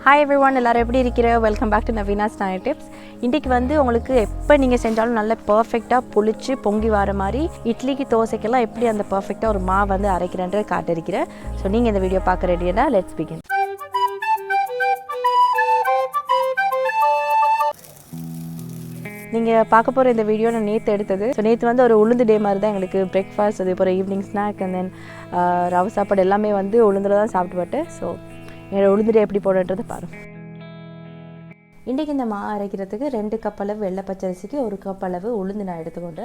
Hi everyone, எல்லாரும் எப்படி இருக்கிற? Welcome back to Naveena's Nair tips. இன்றைக்கி வந்து உங்களுக்கு எப்போ நீங்கள் செஞ்சாலும் நல்ல பர்ஃபெக்டாக புளிச்சு பொங்கி வர மாதிரி இட்லிக்கு தோசைக்கெல்லாம் எப்படி அந்த பர்ஃபெக்டாக ஒரு மாவு வந்து அரைக்கிறேன்ற காட்டிருக்கிறேன். ஸோ நீங்கள் இந்த வீடியோ பார்க்க ரெடியா? Let's begin. நீங்கள் பார்க்க போகிற இந்த வீடியோ நான் நேற்று எடுத்தது. ஸோ நேற்று வந்து ஒரு உளுந்து டே மாதிரி தான் எங்களுக்கு பிரேக்ஃபாஸ்ட், அதே போல் ஈவினிங் ஸ்நாக் அண்ட் தென் ரவை சாப்பாடு எல்லாமே வந்து உளுந்தில் தான் சாப்பிட்டு. ஸோ என்னோடய உளுந்து டே எப்படி போடுன்றதை பாருங்கள். இன்றைக்கி இந்த மாவு அரைக்கிறதுக்கு 2 கப் அளவு வெள்ளை பச்சரிசிக்கு 1 கப் அளவு உளுந்து நான் எடுத்துக்கொண்டு,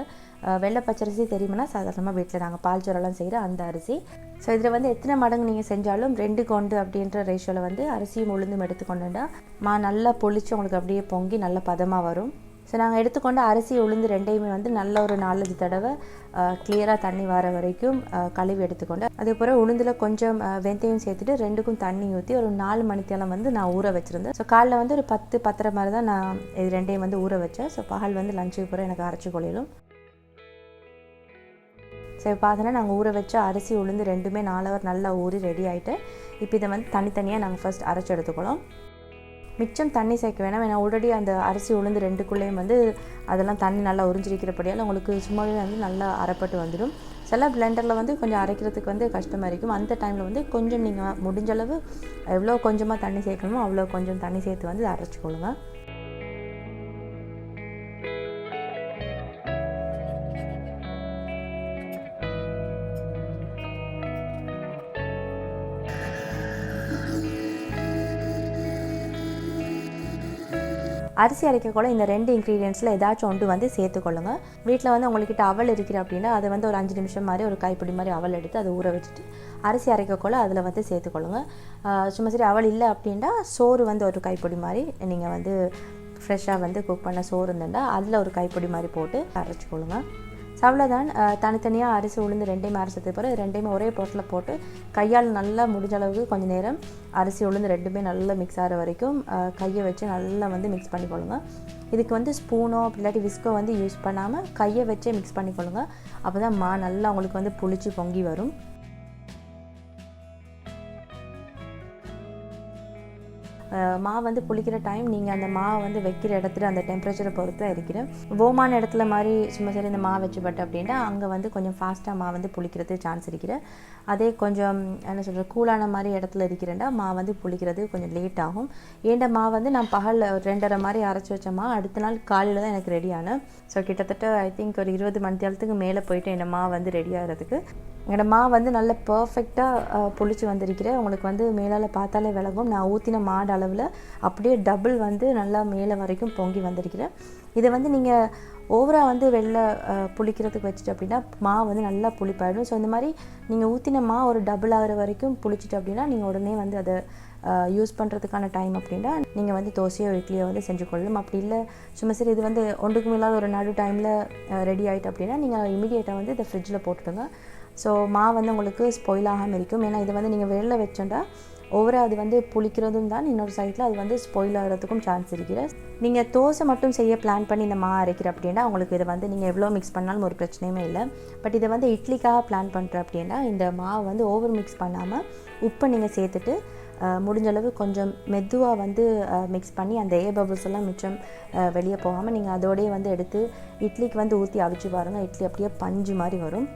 வெள்ளை பச்சரிசி தெரியுமானா சாதாரணமாக வீட்டில் நாங்கள் பால் சோறெல்லாம் செய்கிற அந்த அரிசி. ஸோ இதில் வந்து எத்தனை மடங்கு நீங்கள் செஞ்சாலும் 2:1 அப்படின்ற ரேஷியோவில் வந்து அரிசியும் உளுந்தும் எடுத்துக்கொண்டுண்டா நல்லா பொளிச்சு உங்களுக்கு அப்படியே பொங்கி நல்ல பதமாக வரும். ஸோ நாங்கள் எடுத்துக்கொண்டு அரிசி உளுந்து ரெண்டையுமே வந்து நல்ல ஒரு 4-5 தடவை கிளியராக தண்ணி வர வரைக்கும் கழுவி எடுத்துக்கொண்டு, அதுக்கப்புறம் உளுந்தில் கொஞ்சம் வெந்தயம் சேர்த்துட்டு 2க்கும் தண்ணி ஊற்றி ஒரு 4 மணித்தேலம் வந்து நான் ஊற வச்சுருந்தேன். ஸோ காலைல வந்து ஒரு 10-10:30 மாதிரி தான் நான் இது ரெண்டையும் வந்து ஊற வச்சேன். ஸோ பகல் வந்து லஞ்சுக்கு பிறகு எனக்கு அரைச்சி கொள்ளிடும். ஸோ பார்த்தோன்னா நாங்கள் ஊற வச்ச அரிசி உளுந்து ரெண்டுமே 4 ஹவர் நல்லா ஊறி ரெடி ஆகிட்டு, இப்போ இதை வந்து தனித்தனியாக நாங்கள் ஃபர்ஸ்ட் அரைச்சி எடுத்துக்கலாம். மிச்சம் தண்ணி சேர்க்க வேணாம், ஏன்னா ஆல்ரெடி அந்த அரிசி உளுந்து ரெண்டுக்குள்ளேயும் வந்து அதெல்லாம் தண்ணி நல்லா உறிஞ்சிருக்கிறபடியால் உங்களுக்கு சும்மாவே வந்து நல்லா அரைப்பட்டு வந்துடும். சில பிளெண்டரில் வந்து கொஞ்சம் அரைக்கிறதுக்கு வந்து கஷ்டமாக இருக்கும். அந்த டைமில் வந்து கொஞ்சம் நீங்கள் முடிஞ்சளவு எவ்வளோ கொஞ்சமாக தண்ணி சேர்க்கணுமோ அவ்வளோ கொஞ்சம் தண்ணி சேர்த்து வந்து அரைச்சிக்கொள்ளுங்க. அரிசி அரைக்கக்கூட இந்த 2 இன்க்ரீடியன்ஸில் ஏதாச்சும் ஒன்று வந்து சேர்த்துக்கொள்ளுங்க. வீட்டில் வந்து உங்கள்கிட்ட அவல் இருக்கிற அப்படின்னா அதை வந்து ஒரு 5 நிமிஷம் மாதிரி ஒரு கைப்பிடி மாதிரி அவல் எடுத்து அதை ஊற வச்சுட்டு அரிசி அரைக்கக்கூட அதில் வந்து சேர்த்துக்கொள்ளுங்க. சும்மா சரி அவல் இல்லை அப்படின்னா சோறு வந்து ஒரு கைப்பிடி மாதிரி நீங்கள் வந்து ஃப்ரெஷ்ஷாக வந்து குக் பண்ண சோறு இருந்துட்டா அதில் ஒரு கைப்பிடி மாதிரி போட்டு அரைச்சிக்கொள்ளுங்க. ஸோ அவ்வளோதான். தனித்தனியாக அரிசி உளுந்து ரெண்டையுமே அரைச்சதுக்கு பிறகு ரெண்டையுமே ஒரே பொருளில் போட்டு கையால் நல்லா முடிஞ்ச அளவுக்கு கொஞ்சம் நேரம் அரிசி உளுந்து ரெண்டுமே நல்லா மிக்ஸ் ஆகிற வரைக்கும் கையை வச்சு நல்லா வந்து மிக்ஸ் பண்ணிக்கொள்ளுங்க. இதுக்கு வந்து ஸ்பூனோ அப்படி இல்லாட்டி விஸ்கோ வந்து யூஸ் பண்ணாமல் கையை வச்சே மிக்ஸ் பண்ணிக்கொள்ளுங்க. அப்போ தான் நல்லா உங்களுக்கு வந்து புளிச்சு பொங்கி வரும். மாவு வந்து புளிக்கிற டைம் நீங்கள் அந்த மாவை வந்து வைக்கிற இடத்துல அந்த டெம்பரேச்சரை பொறுத்து தான் இருக்கிறேன். ஓமான இடத்துல மாதிரி சும்மா சரி இந்த மாவு வச்சுப்பட்டு அப்படின்னா அங்கே வந்து கொஞ்சம் ஃபாஸ்ட்டாக மாவு வந்து புளிக்கிறதுக்கு சான்ஸ் இருக்கிற. அதே கொஞ்சம் என்ன சொல்கிற கூலான மாதிரி இடத்துல இருக்கிறேன்டா மாவு வந்து புளிக்கிறது கொஞ்சம் லேட் ஆகும். ஏண்ட மாவு வந்து நான் பகல் 2:30 மாதிரி அரைச்சி வச்ச மாவு அடுத்த நாள் காலையில் தான் எனக்கு ரெடியான. ஸோ கிட்டத்தட்ட ஐ திங்க் ஒரு 20 மணி நேரத்துக்கு மேலே போயிட்டு என்னோட மாவு வந்து ரெடி ஆகிறதுக்கு. என்னோடய மாவு வந்து நல்ல பர்ஃபெக்டாக புளிச்சு வந்திருக்கிறேன். உங்களுக்கு வந்து மேலால் பார்த்தாலே விளங்கும். நான் ஊற்றின மாடு அளவில் அப்படியே டபுள் வந்து நல்லா மேலே வரைக்கும் பொங்கி வந்திருக்கிறேன். இதை வந்து நீங்கள் ஓவராக வந்து வெளில புளிக்கிறதுக்கு வச்சுட்டு அப்படின்னா மாவு வந்து நல்லா புளிப்பாயிடும். ஸோ இந்த மாதிரி நீங்கள் ஊற்றின மாவு ஒரு டபுள் ஆகிற வரைக்கும் புளிச்சிட்டு அப்படின்னா நீங்கள் உடனே வந்து அதை யூஸ் பண்ணுறதுக்கான டைம் அப்படின்னா நீங்கள் வந்து தோசையோ இட்லியோ வந்து செஞ்சு கொள்ளலாம். அப்படி இல்லை சும்மா சரி இது வந்து ஒன்றுக்கும் இல்லாத ஒரு நடு டைமில் ரெடி ஆகிட்டு அப்படின்னா நீங்கள் இமீடியேட்டாக வந்து இதை ஃப்ரிட்ஜில் போட்டுடுங்க. ஸோ மாவு வந்து உங்களுக்கு ஸ்பாயில் ஆகாமல் இருக்கும். ஏன்னா இதை வந்து நீங்கள் வெளில வச்சோண்டா ஓவராக அது வந்து புளிக்கிறதும் தான், இன்னொரு சைடில் அது வந்து ஸ்பாயில் ஆகிறதுக்கும் சான்ஸ் இருக்கிறது. நீங்கள் தோசை மட்டும் செய்ய பிளான் பண்ணி இந்த மாவு அரைக்கிற அப்படின்னா உங்களுக்கு இதை வந்து நீங்கள் எவ்வளோ மிக்ஸ் பண்ணாலும் ஒரு பிரச்சனையுமே இல்லை. பட் இதை வந்து இட்லிக்காக பிளான் பண்ணுற அப்படின்னா இந்த மாவு வந்து ஓவர் மிக்ஸ் பண்ணாமல் உப்பை நீங்கள் சேர்த்துட்டு முடிஞ்சளவு கொஞ்சம் மெதுவாக வந்து மிக்ஸ் பண்ணி அந்த ஏர் பபிள்ஸ் எல்லாம் மிச்சம் வெளியே போகாமல் நீங்கள் அதோடையே வந்து எடுத்து இட்லிக்கு வந்து ஊற்றி அவிச்சு பாருங்கள். இட்லி அப்படியே பஞ்சு மாதிரி வரும்.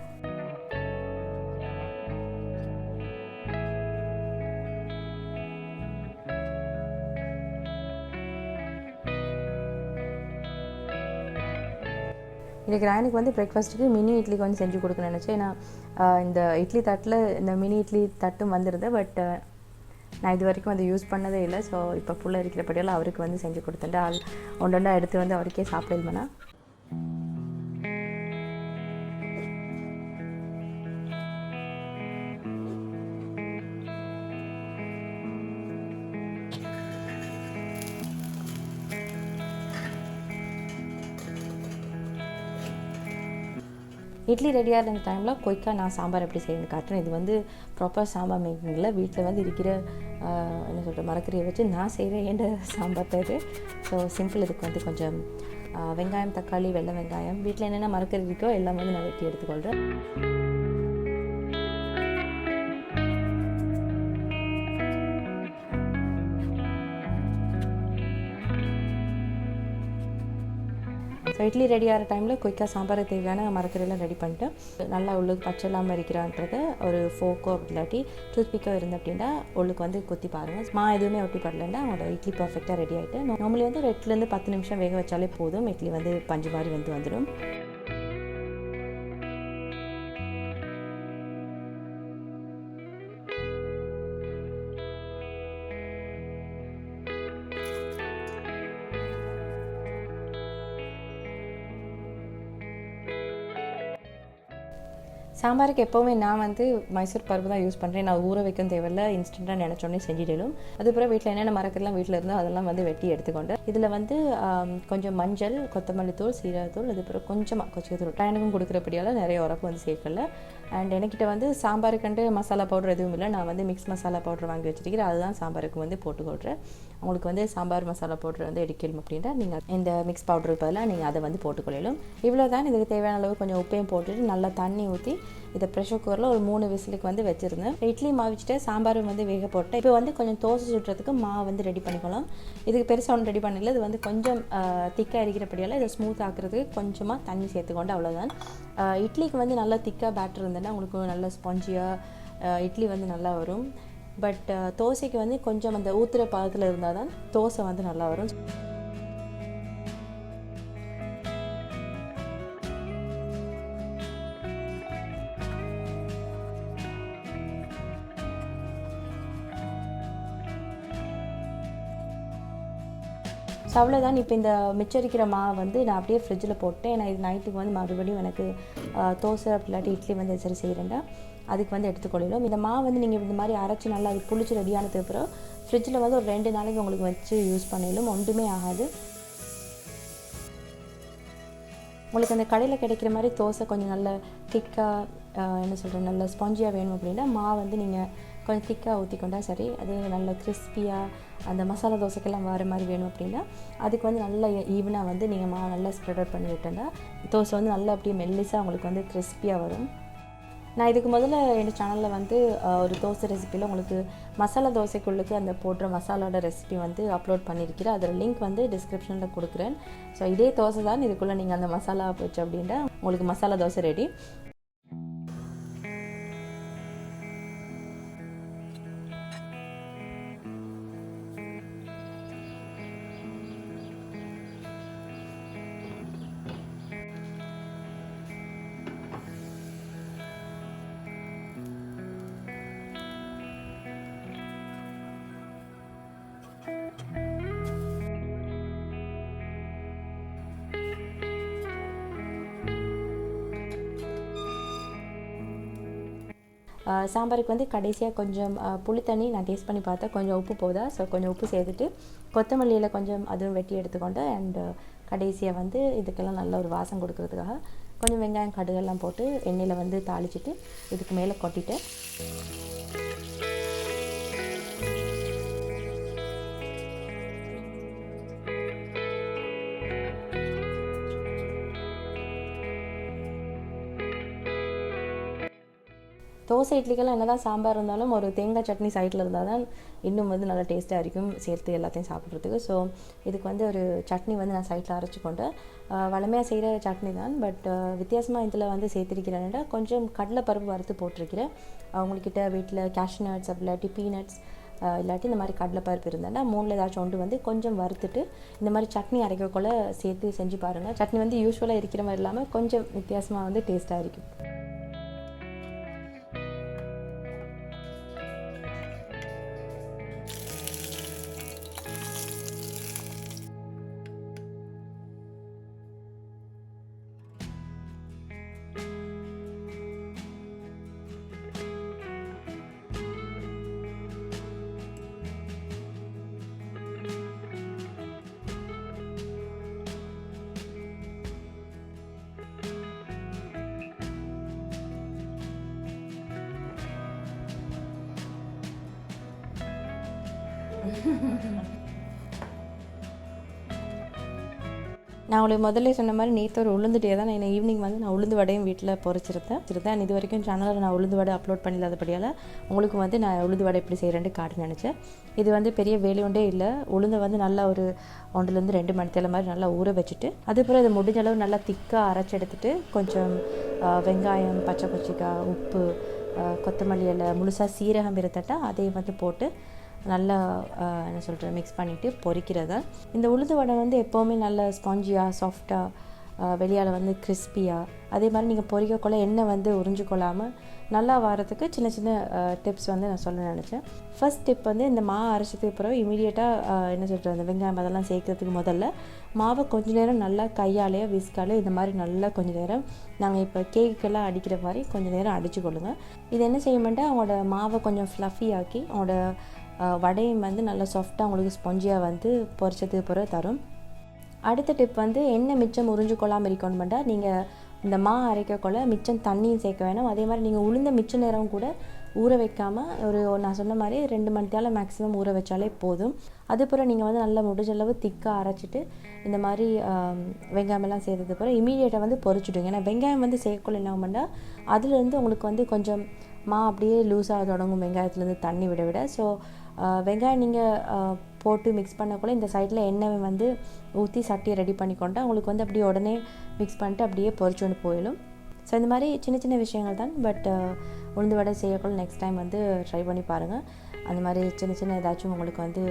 இன்றைக்கி எனக்கு வந்து பிரேக்ஃபாஸ்ட்டுக்கு மினி இட்லிக்கு வந்து செஞ்சு கொடுக்கணும்னு நினச்சேன். ஏன்னா இந்த இட்லி தட்டில் இந்த மினி இட்லி தட்டும் வந்துருது. பட் நான் இது வரைக்கும் அதை யூஸ் பண்ணதே இல்லை. ஸோ இப்போ ஃபுல்லாக இருக்கிறபடியெல்லாம் அவருக்கு வந்து செஞ்சு கொடுத்துட்டு ஒன்றா எடுத்து வந்து அவருக்கே சாப்பிடலாமண்ணா. இட்லி ரெடியாக இருந்த டைமில் குயிக்காக நான் சாம்பார் எப்படி செய்யணும்னு காட்டுறேன். இது வந்து ப்ராப்பர் சாம்பார் மேக்கிங்கில் வீட்டில் வந்து இருக்கிற என்ன சொல்கிற மரக்கறியை வச்சு நான் செய்கிறேன் ஏண்ட சாம்பார் தான் இது. So simple. இதுக்கு வந்து கொஞ்சம் வெங்காயம், தக்காளி, வெள்ளை வெங்காயம், வீட்டில் என்னென்ன மரக்கறி இருக்கோ எல்லாம் வந்து நான் வெட்டி எடுத்துக்கொள்கிறேன். இட்லி ரெடி ஆகிற டைமில் குயிக்காக சாம்பாருக்கு தேவையான மரக்கறியெல்லாம் ரெடி பண்ணிட்டு நல்லா உள்ளுக்கு பச்சை இல்லாமல் இருக்கிறான்றதை ஒரு ஃபோக்கோ அப்படி இல்லாட்டி டூத்பிக்கோ இருந்து அப்படின்னா உள்ளுக்கு வந்து குத்தி பாருங்கள். எதுவுமே ஒட்டி படலைன்னா அவங்களோட இட்லி பர்ஃபெக்டாக ரெடி ஆகிட்டு நார்மலி வந்து 8லேருந்து 10 நிமிஷம் வேக வச்சாலே போதும். இட்லி வந்து பஞ்சு மாதிரி வந்துடும். சாம்பாருக்கு எப்போவுமே நான் வந்து மைசூர் பருப்பு தான் யூஸ் பண்ணுறேன். நான் ஊற வைக்கும் தேவையில்ல, இன்ஸ்டண்ட்டாக நினச்சோன்னே செஞ்சிடலும். அதுக்கப்புறம் வீட்டில் என்னென்ன மரக்கெல்லாம் வீட்டில் இருந்தோ அதெல்லாம் வந்து வெட்டி எடுத்துக்கொண்டு இதில் வந்து கொஞ்சம் மஞ்சள், கொத்தமல்லி தூள், சீரகத்தூள், அதுக்கப்புறம் கொஞ்சமாக கொச்சிக்கத்தூள் பையனுக்கும் கொடுக்குறப்படியால் நிறைய உரப்பு வந்து சேர்க்கல. அண்ட் என்கிட்ட வந்து சாம்பாருக்குண்டு மசாலா பவுடர் எதுவும் இல்லை. நான் வந்து மிக்ஸ் மசாலா பவுடர் வாங்கி வச்சுருக்கிறேன். அதுதான் சாம்பாருக்கு வந்து போட்டுக்கொள்கிறேன். உங்களுக்கு வந்து சாம்பார் மசாலா பவுடர் வந்து எடுக்கணும் அப்படின்னா நீங்கள் இந்த மிக்ஸ் பவுடருக்கு பதிலாக நீங்கள் அதை வந்து போட்டுக்கொள்ளலும். இவ்வளோ தான். இதுக்கு தேவையான அளவு கொஞ்சம் உப்பையும் போட்டுட்டு நல்லா தண்ணி ஊற்றி இதை ப்ரெஷர் குக்கரில் ஒரு 3 விசிலுக்கு வந்து வச்சுருந்தேன். இட்லி மாவிச்சிட்டு சாம்பாரும் வந்து வேக போட்டேன். இப்போ வந்து கொஞ்சம் தோசை சுட்டுறதுக்கு மாவு வந்து ரெடி பண்ணிக்கலாம். இதுக்கு பெருசாக ஒன்று ரெடி பண்ணல. இது வந்து கொஞ்சம் திக்காக இருக்கிறபடியால் இதை ஸ்மூத் ஆக்குறதுக்கு கொஞ்சமாக தண்ணி சேர்த்துக்கொண்டு அவ்வளோதான். இட்லிக்கு வந்து நல்லா திக்காக பேட்டர் இருந்ததுன்னா உங்களுக்கு நல்ல ஸ்பாஞ்சியாக இட்லி வந்து நல்லா வரும். பட் தோசைக்கு வந்து கொஞ்சம் அந்த ஊத்துற பாகத்தில் இருந்தால் தான் தோசை வந்து நல்லா வரும். ஸோ அவ்வளோதான். இப்போ இந்த மிச்சரிக்கிற மாவு வந்து நான் அப்படியே ஃப்ரிட்ஜில் போட்டேன். நான் இது நைட்டுக்கு வந்து மறுபடியும் எனக்கு தோசை அப்படி இல்லாட்டி இட்லி வந்து சரி செய்கிறேன்டா அதுக்கு வந்து எடுத்துக்கொள்ளலாம். இந்த மாவு வந்து நீங்கள் இந்த மாதிரி அரைச்சி நல்லா அது புளிச்சு ரெடியானதுக்கு அப்புறம் ஃப்ரிட்ஜில் வந்து ஒரு 2 நாளைக்கு உங்களுக்கு வச்சு யூஸ் பண்ணிடலும். ஒன்றுமே ஆகாது. உங்களுக்கு அந்த கடையில் கிடைக்கிற மாதிரி தோசை கொஞ்சம் நல்ல திக்காக என்ன சொல்கிறேன் நல்ல ஸ்பாஞ்சியாக வேணும் அப்படின்னா மாவு வந்து நீங்கள் கொஞ்சம் திக்காக ஊற்றிக்கொண்டா சரி. அது நல்ல கிறிஸ்பியாக அந்த மசாலா தோசைக்கெல்லாம் வர மாதிரி வேணும் அப்படின்னா அதுக்கு வந்து நல்லா ஈவனாக வந்து நீங்கள் மாவு நல்லா ஸ்ப்ரெட் அவுட் பண்ணி விட்டோன்னா தோசை வந்து நல்லா அப்படியே மெல்லிஸாக உங்களுக்கு வந்து கிறிஸ்பியாக வரும். நான் இதுக்கு முதல்ல என் சேனலில் வந்து ஒரு தோசை ரெசிப்பியில் உங்களுக்கு மசாலா தோசைக்குள்ளுக்கு அந்த போடுற மசாலாவோட ரெசிபி வந்து அப்லோட் பண்ணியிருக்கிறேன். அதோட லிங்க் வந்து டிஸ்கிரிப்ஷனில் கொடுக்குறேன். ஸோ இதே தோசை தான். இதுக்குள்ளே நீங்கள் அந்த மசாலா போச்சு அப்படின்னா உங்களுக்கு மசாலா தோசை ரெடி. சாம்பாருக்கு வந்து கடைசியாக கொஞ்சம் புளி தண்ணி நான் டேஸ்ட் பண்ணி பார்த்தேன். கொஞ்சம் உப்பு போதா. ஸோ கொஞ்சம் உப்பு சேர்த்துட்டு கொத்தமல்லியில் கொஞ்சம் அதுவும் வெட்டி எடுத்துக்கொண்டு அண்டு கடைசியாக வந்து இதுக்கெல்லாம் நல்ல ஒரு வாசம் கொடுக்கறதுக்காக கொஞ்சம் வெங்காயம் கடுகெல்லாம் போட்டு எண்ணெயில் வந்து தாளிச்சிட்டு இதுக்கு மேலே கொட்டிட்டு தோசை இட்லிக்கெல்லாம் என்ன தான் சாம்பார் இருந்தாலும் ஒரு தேங்காய் சட்னி சைடில் இருந்தால் தான் இன்னும் வந்து நல்லா டேஸ்ட்டாக இருக்கும் சேர்த்து எல்லாத்தையும் சாப்பிட்றதுக்கு. ஸோ இதுக்கு வந்து ஒரு சட்னி வந்து நான் சைடில் அரைச்சி கொண்டு வளமையாக செய்கிற சட்னி தான். பட் வித்தியாசமாக இதில் வந்து சேர்த்துருக்கிறேன்டா கொஞ்சம் கடலை பருப்பு வறுத்து போட்டிருக்கிறேன். அவங்கக்கிட்ட வீட்டில் கேஷ்யூ நட்ஸ் அப்படி இல்லாட்டி பீனட்ஸ் இல்லாட்டி இந்த மாதிரி கடலை பருப்பு இருந்தேன்னா 3ல் ஏதாச்சும் ஒன்று வந்து கொஞ்சம் வறுத்துட்டு இந்த மாதிரி சட்னி அரைக்கக்குள்ள சேர்த்து செஞ்சு பாருங்கள். சட்னி வந்து யூஸ்வலாக இருக்கிற மாதிரி இல்லாமல் கொஞ்சம் வித்தியாசமாக வந்து டேஸ்ட்டாக இருக்கும். நான் உங்களுக்கு முதல்ல சொன்ன மாதிரி நேற்று ஒரு உளுந்து டே தான். நான் ஈவினிங் வந்து நான் உளுந்து வடையும் வீட்டில் பொரிச்சிருந்தேன். இது வரைக்கும் சேனலில் நான் உளுந்து வடை அப்லோட் பண்ணில்லாதபடியால் உங்களுக்கு வந்து நான் உளுந்து வடை எப்படி செய்கிறேன்ட்டு காட்டு நினச்சேன். இது வந்து பெரிய வேலையுண்டே இல்லை. உளுந்தை வந்து நல்லா ஒரு 1-2 மணி நேரம் மாதிரி நல்லா ஊற வச்சுட்டு அதுக்கப்புறம் இதை முடிஞ்ச அளவு நல்லா திக்காக அரைச்சி எடுத்துகிட்டு கொஞ்சம் வெங்காயம், பச்சை பச்சிக்காய், உப்பு, கொத்தமல்லி இலை, முழுசாக சீரகம் இருத்தட்டா அதையும் வந்து போட்டு நல்லா என்ன சொல்கிறேன் மிக்ஸ் பண்ணிவிட்டு பொரிக்கிறத. இந்த உளுந்து வடை வந்து எப்போவுமே நல்ல ஸ்பாஞ்சியாக சாஃப்டாக வெளியால் வந்து கிறிஸ்பியாக அதே மாதிரி நீங்கள் பொரிக்கக்குள்ள எண்ணெய் வந்து உறிஞ்சிக்கொள்ளாமல் நல்லா வரதுக்கு சின்ன சின்ன டிப்ஸ் வந்து நான் சொல்ல நினச்சேன். ஃபர்ஸ்ட் டிப் வந்து இந்த மாவு அரைச்சதுக்கு பிறகு இமீடியட்டாக என்ன சொல்கிறது அந்த வெங்காயம் அதெல்லாம் சேர்க்கறதுக்கு முதல்ல மாவை கொஞ்சம் நேரம் நல்லா கையாலேயோ விஸ்காலேயோ இந்த மாதிரி நல்லா கொஞ்சம் நேரம் நாங்கள் இப்போ கேக்குக்கெல்லாம் அடிக்கிற மாதிரி கொஞ்சம் நேரம் அடித்து கொள்ளுங்கள். இது என்ன செய்ய மாட்டேன் அவங்களோட மாவை கொஞ்சம் ஃப்ளஃபி ஆக்கி அவங்களோட வடையும் வந்து நல்லா சாஃப்டாக உங்களுக்கு ஸ்பாஞ்சியாக வந்து பொரிச்சதுக்கு பிறகு தரும். அடுத்த டிப் வந்து எண்ணெய் மிச்சம் உறிஞ்சு கொள்ளாமல் இருக்கணுமெண்டா நீங்கள் இந்த மா அரைக்கக்குள்ள மிச்சம் தண்ணியும் சேர்க்க வேணும். அதே மாதிரி நீங்கள் உளுந்த மிச்ச நேரம் கூட ஊற வைக்காமல் நான் சொன்ன மாதிரி 2 மணி நேரம் மேக்ஸிமம் ஊற வச்சாலே போதும். அதுக்கப்புறம் நீங்கள் வந்து நல்லா முடிஞ்சளவு திக்காக அரைச்சிட்டு இந்த மாதிரி வெங்காயமெல்லாம் சேர்த்தது பிறகு இமீடியேட்டாக வந்து பொரிச்சுடுங்க. ஏன்னா வெங்காயம் வந்து சேர்க்கக்குள்ள என்ன ஆகும்னா அதுலேருந்து உங்களுக்கு வந்து கொஞ்சம் மா அப்படியே லூஸாக தொடங்கும் வெங்காயத்துலேருந்து தண்ணி விட. ஸோ வெங்காயம் நீங்கள் போட்டு மிக்ஸ் பண்ணக்குள்ள இந்த சைடில் எண்ணெய் வந்து ஊற்றி சட்டியை ரெடி பண்ணிக்கொண்டா உங்களுக்கு வந்து அப்படியே உடனே மிக்ஸ் பண்ணிட்டு அப்படியே பொரிச்சு கொண்டு போயிடும். ஸோ இந்த மாதிரி சின்ன சின்ன விஷயங்கள் தான். பட் உளுந்து வடை செய்யக்குள்ள நெக்ஸ்ட் டைம் வந்து ட்ரை பண்ணி பாருங்கள். அந்த மாதிரி சின்ன சின்ன ஏதாச்சும் உங்களுக்கு வந்து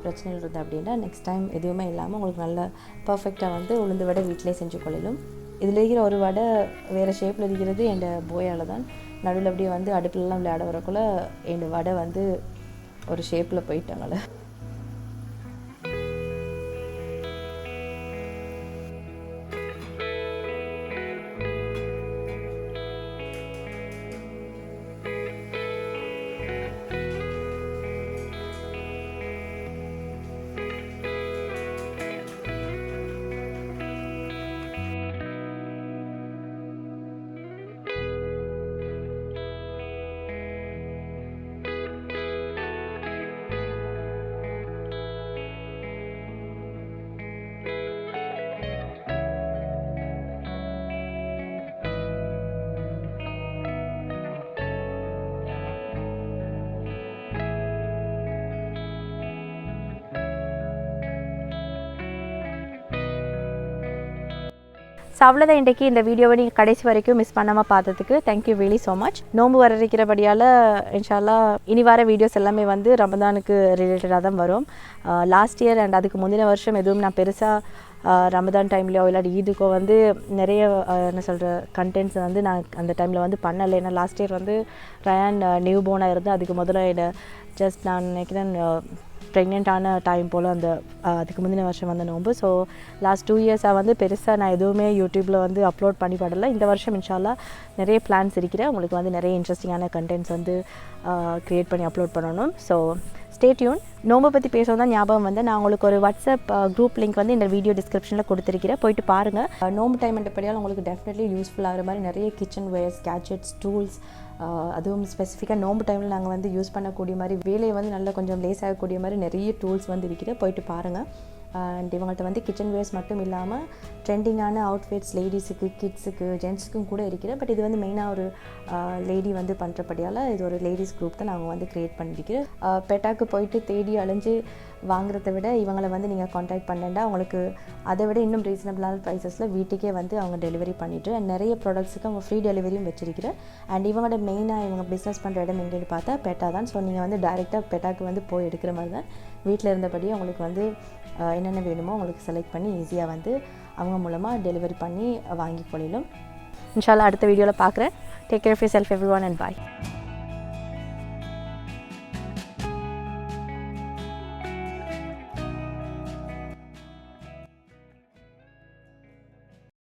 பிரச்சனைகள் இருக்குது அப்படின்னா நெக்ஸ்ட் டைம் எதுவுமே இல்லாமல் உங்களுக்கு நல்ல பர்ஃபெக்டாக வந்து உளுந்து வடை வீட்டிலே செஞ்சு கொள்ளிடும். இதில் இருக்கிற ஒரு வடை வேறு ஷேப்பில் இருக்கிறது என் போயால் தான். நடுவில் அப்படியே வந்து அடுப்புலலாம் விளையாட வரக்குள்ள என் வடை வந்து ஒரு ஷேப்பில் போயிட்டாங்களே. ஸோ அவ்வளோதான் இன்றைக்கி இந்த வீடியோவை நீங்கள் கடைசி வரைக்கும் மிஸ் பண்ணாமல் பார்த்ததுக்கு தேங்க்யூ ரியலி ஸோ மச். நோம்பு வர இருக்கிறபடியால் இன்ஷால்லா இனி வர வீடியோஸ் எல்லாமே வந்து ரமதானுக்கு ரிலேட்டடாக தான் வரும். லாஸ்ட் இயர் அண்ட் அதுக்கு முந்தின வருஷம் எதுவும் நான் பெருசாக ரமதான் டைம்லையோ இல்லாட்டி ஈதுக்கோ வந்து நிறைய என்ன சொல்கிற கண்டென்ட்ஸ் வந்து நான் அந்த டைமில் வந்து பண்ணலை. ஏன்னா லாஸ்ட் இயர் வந்து ரயான் நியூ போனாக இருந்து அதுக்கு முதல்ல ஜஸ்ட் நான் நினைக்கிறேன் ப்ரெக்னென்ட்டான டைம் போல் அதுக்கு முந்தின வருஷம் வந்து நோம்பு. ஸோ லாஸ்ட் 2 இயர்ஸாக வந்து பெருசாக நான் எதுவுமே யூடியூப்பில் வந்து அப்லோட் பண்ணி படலை. இந்த வருஷம் இன்ஷால்லா நிறைய பிளான்ஸ் இருக்கிறேன். உங்களுக்கு வந்து நிறைய இன்ட்ரெஸ்டிங்கான கண்டென்ட்ஸ் வந்து க்ரியேட் பண்ணி அப்லோட் பண்ணணும். So stay tune. நோம்பை பற்றி பேசுவது தான் ஞாபகம் வந்து நான் உங்களுக்கு ஒரு வாட்ஸ்அப் குரூப் லிங்க் வந்து இந்த வீடியோ டிஸ்கிரிப்ஷனில் கொடுத்துருக்கிறேன். போயிட்டு பாருங்கள். நோம்பு டைம் படியால் உங்களுக்கு டெஃபினெட்லி யூஸ்ஃபுல்லாகிற மாதிரி நிறைய கிச்சன் வேர்ஸ், கேட்ஜெட்ஸ், டூல்ஸ், அதுவும் ஸ்பெசிஃபிக்காக நோம்பு டைமில் நாங்கள் வந்து யூஸ் பண்ணக்கூடிய மாதிரி வேலையை வந்து நல்லா கொஞ்சம் லேஸ் ஆகக்கூடிய மாதிரி நிறைய டூல்ஸ் வந்து இருக்கிற போயிட்டு பாருங்கள். அண்ட் இவங்கள்ட்ட வந்து கிச்சன் வேர்ஸ் மட்டும் இல்லாமல் ட்ரெண்டிங்கான அவுட்ஃபிட்ஸ் லேடிஸுக்கு, கிட்ஸுக்கு, ஜென்ட்ஸுக்கும் கூட இருக்கிறேன். பட் இது வந்து மெயினாக ஒரு லேடி வந்து பண்ணுறபடியால் இது ஒரு லேடிஸ் குரூப் தான் நாங்கள் வந்து க்ரியேட் பண்ணியிருக்கிறேன். பெட்டாக்கு போயிட்டு தேடி அலைஞ்சு வாங்குறத விட இவங்களை வந்து நீங்கள் காண்டாக்ட் பண்ணேன்டா உங்களுக்கு அதை விட இன்னும் ரீசனபிளான ப்ரைஸஸில் வீட்டுக்கே வந்து அவங்க டெலிவரி பண்ணிவிட்டு அண்ட் நிறைய ப்ராடக்ட்ஸுக்கு அவங்க ஃப்ரீ டெலிவரியும் வச்சிருக்கிறேன். அண்ட் இவங்களோட மெயினாக இவங்க பிஸ்னஸ் பண்ணுற இடம் எங்கேன்னு பார்த்தா பெட்டா தான். ஸோ நீங்கள் வந்து டைரெக்டாக பெட்டாக்கு வந்து போய் எடுக்கிற மாதிரி தான் வீட்டில் இருந்தபடியே உங்களுக்கு வந்து என்னென்ன வேணுமோ உங்களுக்கு செலக்ட் பண்ணி ஈஸியாக வந்து அவங்க மூலமாக டெலிவரி பண்ணி வாங்கி கொள்ளிடும். இன்ஷால்லா அடுத்த வீடியோவில் பார்க்குறேன். Take care of yourself everyone and bye.